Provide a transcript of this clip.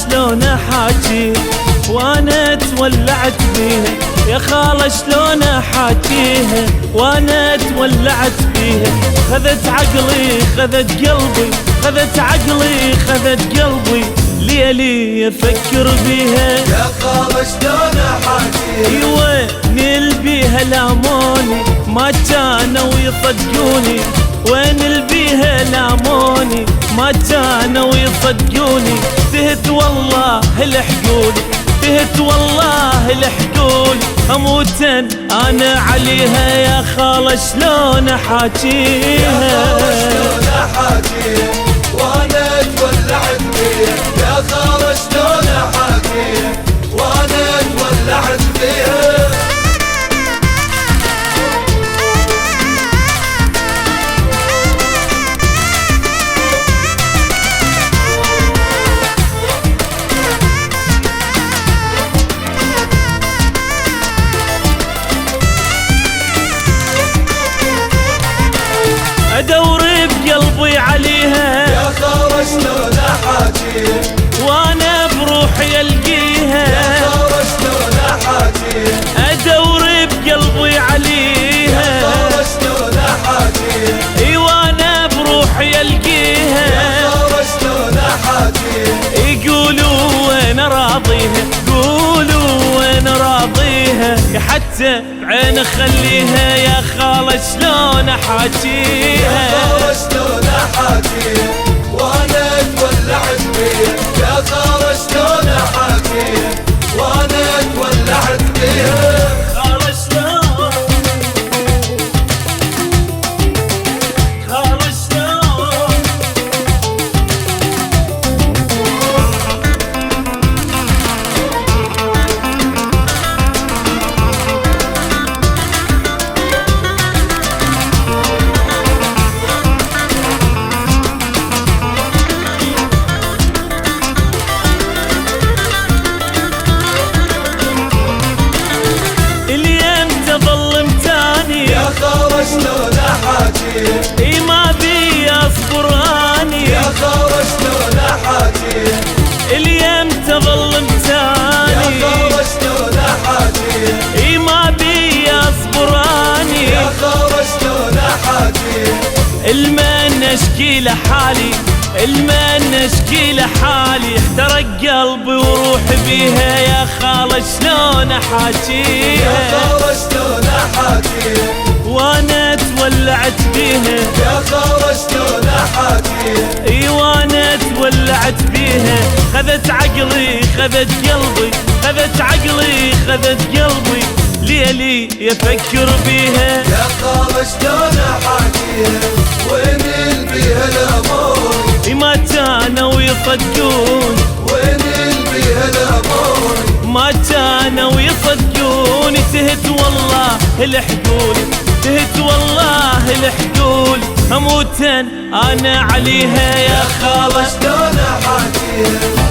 شلون احاجي وانا تولعت بيها، يا خالة شلون احاجيها وانا تولعت بيها. خذت عقلي خذت قلبي، خذت عقلي خذت قلبي، ليلي افكر بيها. يا خالة شلون احاجيها ايوه نلبيها لاموني ما كانوا يصدقوني، وين البيها لاموني ما كانوا يصدقوني. تهت والله الحقولي، تهت والله الحقولي، اموتن انا عليها. يا خالة شلون احاجيها، يا خالة شلون احاجيها وانا تولعت بيها. يا خالة شلون احاجيها وانا تولعت بيها. ادور بقلبي عليها، يا خالة شلون احاجيها وانا بروحي القيها. يا خالة شلون احاجيها ادور بقلبي عليها، يا خالة شلون احاجيها اي وانا بروحي القيها. يا خالة شلون احاجيها يقولوا وين راضيها، قولوا وين راضيها، حتى بعين خليها. يا خالة شلون احاجيها، يا خالة شلون احاجيها وانا تولعت بيها. يا خالة شلون احاجيها وانا تولعت بيها. خالة شلون، خالة شلون. يا خالة شلون احاجيها اي ما بي اصبر اني، يا خالة شلون احاجيها اليوم تظل متاني. يا خالة شلون احاجيها اي ما بي اصبر اني، يا خالة شلون احاجيها. المن اشكي لحالي، المن اشكي لحالي، احترق قلبي وروحي بيها. يا خالة شلون احاجيها، يا خالة شلون احاجيها وانا تولعت بيها. يا خالة شلون احاجيها اي وانا تولعت بيها. خذت عقلي خذت قلبي، خذت عقلي خذت قلبي، ليلي يفكر بيها. يا خالة شلون احاجيها وين البيها الامور ما كانوا يصدقون، وين البيها الامور ما كانوا يصدقون. تهت والله الحقول، تهت والله الحقول، اموتن انا عليها. يا خالة شلون احاجيها